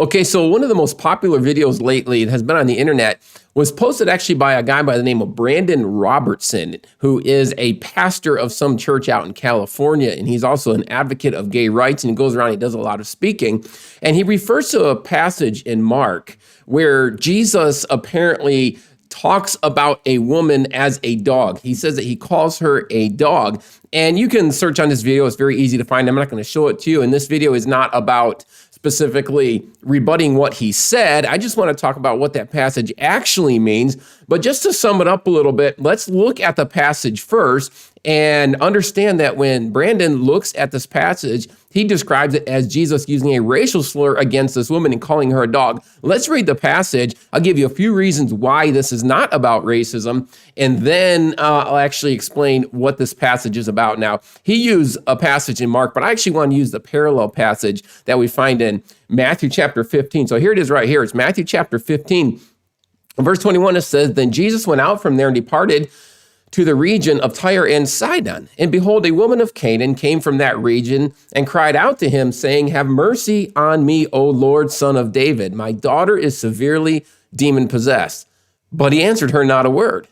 Okay, so one of the most popular videos lately that has been on the internet was posted actually by a guy by the name of Brandon Robertson, who is a pastor of some church out in California, and he's also an advocate of gay rights, and he goes around, he does a lot of speaking, and he refers to a passage in Mark where Jesus apparently talks about a woman as a dog. He says that he calls her a dog. And you can search on this video. It's very easy to find. I'm not going to show it to you. And this video is not about specifically rebutting what he said. I just want to talk about what that passage actually means. But just to sum it up a little bit, let's look at the passage first and understand that when Brandon looks at this passage, he describes it as Jesus using a racial slur against this woman and calling her a dog. Let's read the passage. I'll give you a few reasons why this is not about racism, and then I'll actually explain what this passage is about. Now, he used a passage in Mark, but I actually want to use the parallel passage that we find in Matthew chapter 15. So here it is right here. It's Matthew chapter 15. Verse 21, it says, "Then Jesus went out from there and departed to the region of Tyre and Sidon. And behold, a woman of Canaan came from that region and cried out to him, saying, 'Have mercy on me, O Lord, son of David. My daughter is severely demon-possessed.' But he answered her not a word.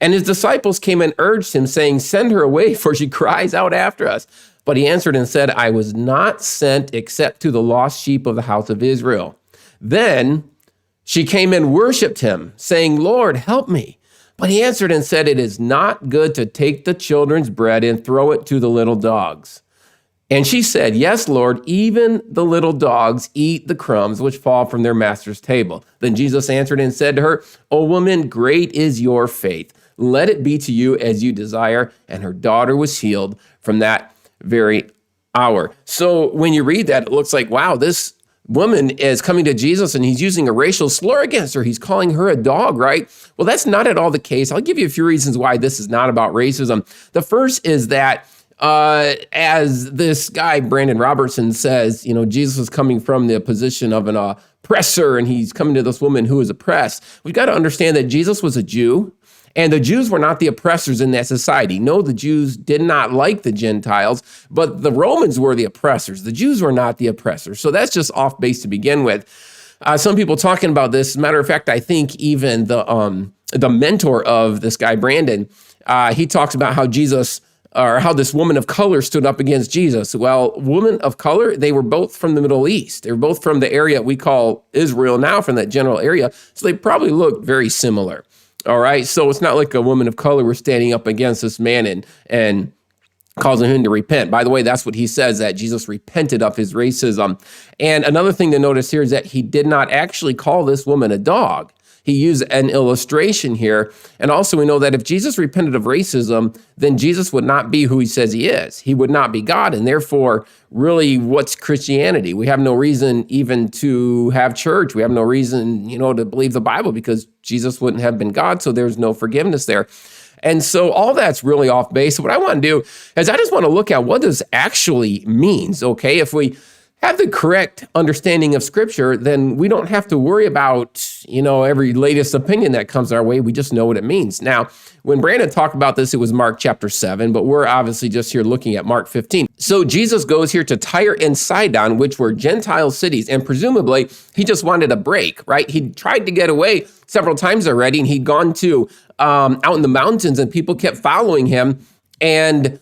And his disciples came and urged him, saying, 'Send her away, for she cries out after us.' But he answered and said, 'I was not sent except to the lost sheep of the house of Israel.' Then she came and worshipped him, saying, 'Lord, help me.' But he answered and said, 'It is not good to take the children's bread and throw it to the little dogs.' And she said, 'Yes, Lord, even the little dogs eat the crumbs which fall from their master's table.' Then Jesus answered and said to her, 'O woman, great is your faith. Let it be to you as you desire.' And her daughter was healed from that very hour." So when you read that, it looks like, wow, this woman is coming to Jesus and he's using a racial slur against her. He's calling her a dog, right? Well, that's not at all the case. I'll give you a few reasons why this is not about racism. The first is that as this guy, Brandon Robertson, says, Jesus is coming from the position of an oppressor and he's coming to this woman who is oppressed. We've got to understand that Jesus was a Jew. And the Jews were not the oppressors in that society. No, the Jews did not like the Gentiles, but the Romans were the oppressors. The Jews were not the oppressors. So that's just off base to begin with. Some people talking about this. As a matter of fact, I think even the mentor of this guy, Brandon, he talks about how how this woman of color stood up against Jesus. Well, women of color, they were both from the Middle East. They were both from the area we call Israel now, from that general area. So they probably looked very similar. All right, so it's not like a woman of color was standing up against this man and causing him to repent. By the way, that's what he says, that Jesus repented of his racism. And another thing to notice here is that he did not actually call this woman a dog. He used an illustration here. And also we know that if Jesus repented of racism, then Jesus would not be who he says he is. He would not be God. And therefore, really, what's Christianity? We have no reason even to have church. We have no reason, to believe the Bible because Jesus wouldn't have been God. So there's no forgiveness there. And so all that's really off base. So what I want to do is I just want to look at what this actually means, okay? If we have the correct understanding of Scripture, then we don't have to worry about, every latest opinion that comes our way. We just know what it means. Now, when Brandon talked about this, it was Mark chapter 7, but we're obviously just here looking at Mark 15. So Jesus goes here to Tyre and Sidon, which were Gentile cities, and presumably he just wanted a break, right? He tried to get away several times already, and he'd gone to out in the mountains, and people kept following him, and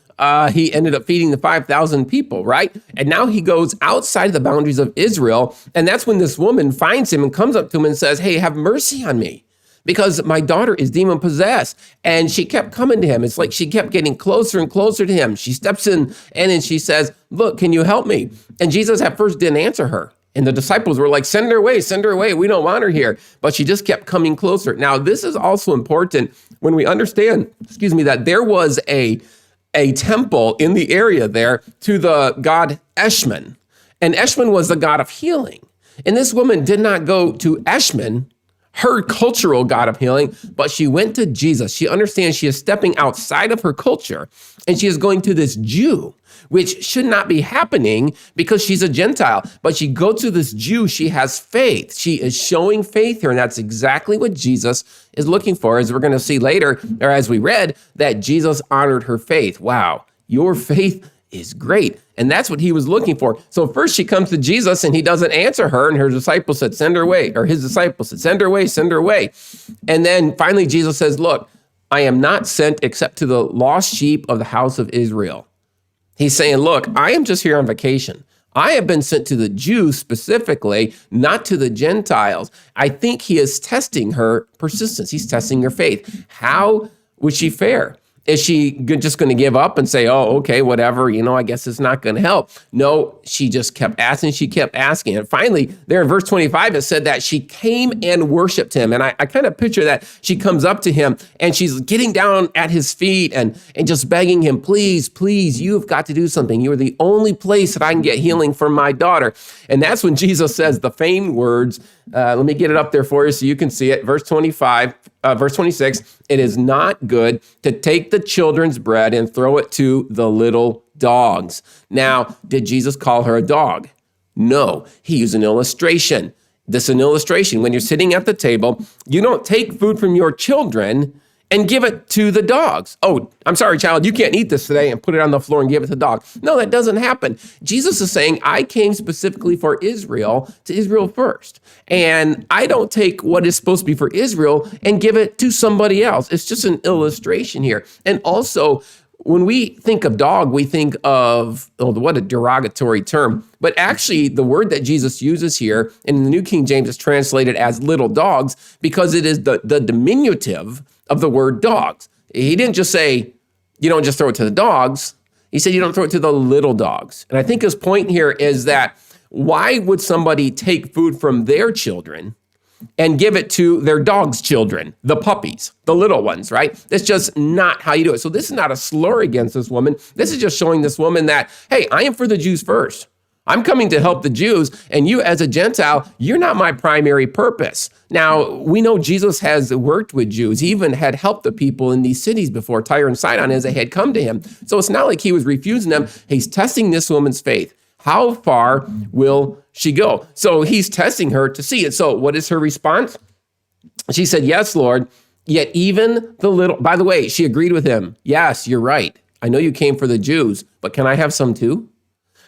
he ended up feeding the 5,000 people, right? And now he goes outside the boundaries of Israel. And that's when this woman finds him and comes up to him and says, "Hey, have mercy on me because my daughter is demon possessed." And she kept coming to him. It's like she kept getting closer and closer to him. She steps in and then she says, "Look, can you help me?" And Jesus at first didn't answer her. And the disciples were like, send her away. We don't want her here. But she just kept coming closer. Now, this is also important when we understand, that there was a temple in the area there to the god Eshmun. And Eshmun was the god of healing. And this woman did not go to Eshmun, her cultural god of healing, but she went to Jesus. She understands she is stepping outside of her culture and she is going to this Jew, which should not be happening because she's a Gentile. But she goes to this Jew, she has faith. She is showing faith here, and that's exactly what Jesus is looking for, as we're going to see later, or as we read, that Jesus honored her faith. Wow, your faith is great. And that's what he was looking for. So first she comes to Jesus and he doesn't answer her. And her disciples said, send her away. Or his disciples said, send her away, send her away. And then finally Jesus says, look, I am not sent except to the lost sheep of the house of Israel. He's saying, look, I am just here on vacation. I have been sent to the Jews specifically, not to the Gentiles. I think he is testing her persistence. He's testing her faith. How would she fare? Is she just going to give up and say, oh, okay, whatever, I guess it's not going to help? No, she just kept asking. She kept asking. And finally, there in verse 25, it said that she came and worshiped him. And I kind of picture that she comes up to him and she's getting down at his feet and just begging him, please, please, you've got to do something. You are the only place that I can get healing for my daughter. And that's when Jesus says the famed words. Let me get it up there for you so you can see it. Verse 26, it is not good to take the children's bread and throw it to the little dogs. Now, did Jesus call her a dog? No, he used an illustration. This is an illustration. When you're sitting at the table, you don't take food from your children and give it to the dogs. Oh, I'm sorry, child, you can't eat this today, and put it on the floor and give it to the dog. No, that doesn't happen. Jesus is saying, I came specifically for Israel, to Israel first. And I don't take what is supposed to be for Israel and give it to somebody else. It's just an illustration here. And also, when we think of dog, we think of, what a derogatory term. But actually, the word that Jesus uses here in the New King James is translated as little dogs because it is the diminutive of the word dogs. He didn't just say, you don't just throw it to the dogs. He said, you don't throw it to the little dogs. And I think his point here is that why would somebody take food from their children and give it to their dog's children, the puppies, the little ones, right? That's just not how you do it. So this is not a slur against this woman. This is just showing this woman that, hey, I am for the Jews first. I'm coming to help the Jews, and you as a Gentile, you're not my primary purpose. Now, we know Jesus has worked with Jews. He even had helped the people in these cities before, Tyre and Sidon, as they had come to him. So it's not like he was refusing them. He's testing this woman's faith. How far will she go? So he's testing her to see it. So what is her response? She said, yes, Lord, yet even the little, by the way, she agreed with him. Yes, you're right. I know you came for the Jews, but can I have some too?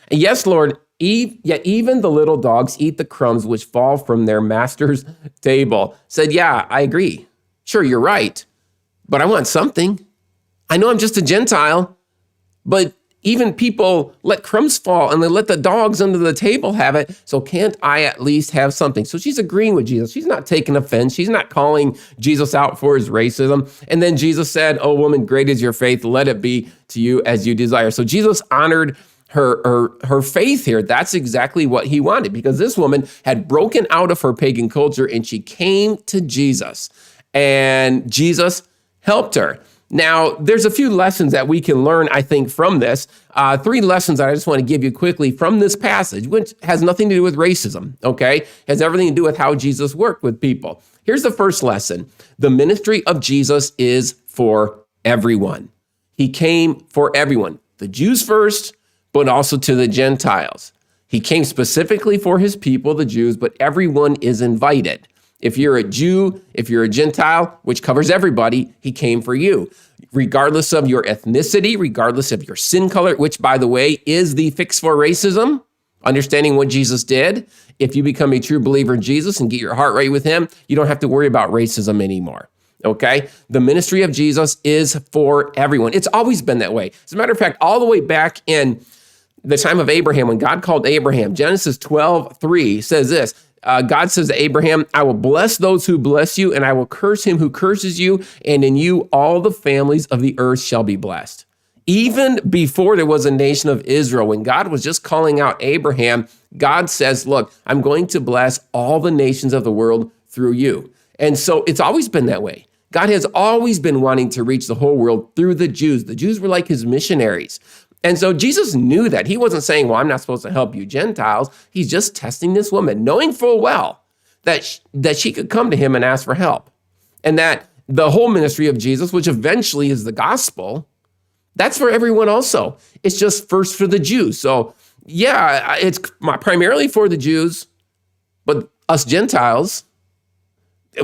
And yes, Lord, yet even the little dogs eat the crumbs which fall from their master's table. Said, yeah, I agree. Sure, you're right, but I want something. I know I'm just a Gentile, but even people let crumbs fall and they let the dogs under the table have it. So can't I at least have something? So she's agreeing with Jesus. She's not taking offense. She's not calling Jesus out for his racism. And then Jesus said, oh, woman, great is your faith. Let it be to you as you desire. So Jesus honored her faith here. That's exactly what he wanted, because this woman had broken out of her pagan culture and she came to Jesus, and Jesus helped her. Now, there's a few lessons that we can learn, I think, from this. 3 lessons that I just want to give you quickly from this passage, which has nothing to do with racism, okay? It has everything to do with how Jesus worked with people. Here's the first lesson. The ministry of Jesus is for everyone. He came for everyone, the Jews first, but also to the Gentiles. He came specifically for his people, the Jews, but everyone is invited. If you're a Jew, if you're a Gentile, which covers everybody, he came for you. Regardless of your ethnicity, regardless of your skin color, which, by the way, is the fix for racism, understanding what Jesus did. If you become a true believer in Jesus and get your heart right with him, you don't have to worry about racism anymore. Okay? The ministry of Jesus is for everyone. It's always been that way. As a matter of fact, all the way back in the time of Abraham, when God called Abraham, Genesis 12:3 says this, God says to Abraham, I will bless those who bless you, and I will curse him who curses you, and in you all the families of the earth shall be blessed. Even before there was a nation of Israel, when God was just calling out Abraham, God says, look, I'm going to bless all the nations of the world through you. And so it's always been that way. God has always been wanting to reach the whole world through the Jews. The Jews were like his missionaries. And so Jesus knew that. He wasn't saying, well, I'm not supposed to help you Gentiles. He's just testing this woman, knowing full well that she could come to him and ask for help. And that the whole ministry of Jesus, which eventually is the gospel, that's for everyone also. It's just first for the Jews. So yeah, it's primarily for the Jews, but us Gentiles,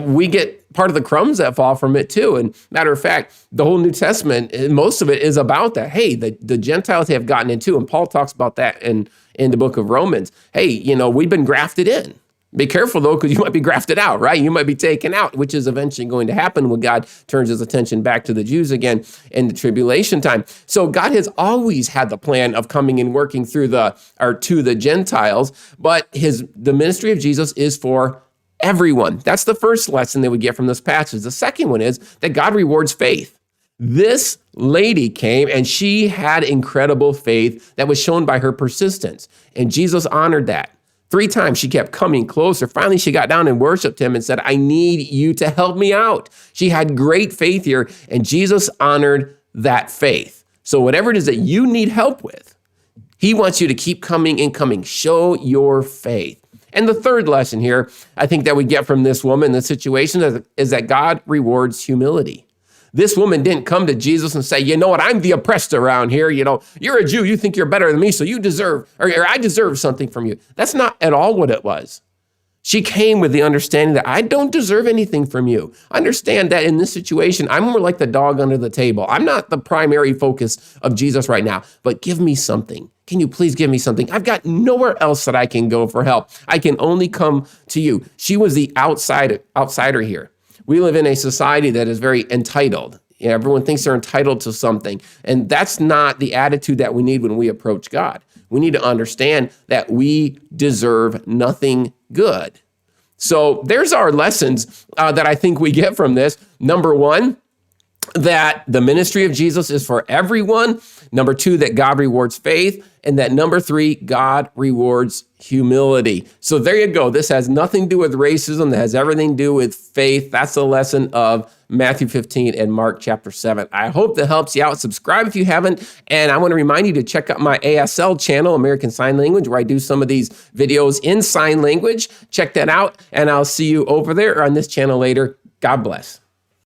we get part of the crumbs that fall from it too. And matter of fact, the whole New Testament, most of it is about that. Hey, the Gentiles have gotten into, and Paul talks about that in the book of Romans. Hey, we've been grafted in. Be careful though, because you might be grafted out, right? You might be taken out, which is eventually going to happen when God turns his attention back to the Jews again in the tribulation time. So God has always had the plan of coming and working to the Gentiles, but the ministry of Jesus is for everyone. That's the first lesson that we get from this passage. The second one is that God rewards faith. This lady came and she had incredible faith that was shown by her persistence, and Jesus honored that. 3 times she kept coming closer. Finally, she got down and worshiped him and said, I need you to help me out. She had great faith here, and Jesus honored that faith. So whatever it is that you need help with, he wants you to keep coming and coming. Show your faith. And the third lesson here, I think that we get from this woman, the situation, is that God rewards humility. This woman didn't come to Jesus and say, you know what, I'm the oppressed around here. You're a Jew. You think you're better than me, so you deserve, or I deserve something from you. That's not at all what it was. She came with the understanding that I don't deserve anything from you. Understand that in this situation, I'm more like the dog under the table. I'm not the primary focus of Jesus right now, but give me something. Can you please give me something? I've got nowhere else that I can go for help. I can only come to you. She was the outsider here. We live in a society that is very entitled. Everyone thinks they're entitled to something. And that's not the attitude that we need when we approach God. We need to understand that we deserve nothing good. So there's our lessons that I think we get from this. Number 1, that the ministry of Jesus is for everyone. Number 2, that God rewards faith. And that number 3, God rewards humility. So there you go. This has nothing to do with racism. That has everything to do with faith. That's the lesson of Matthew 15 and Mark chapter 7. I hope that helps you out. Subscribe if you haven't. And I want to remind you to check out my ASL channel, American Sign Language, where I do some of these videos in sign language. Check that out. And I'll see you over there or on this channel later. God bless.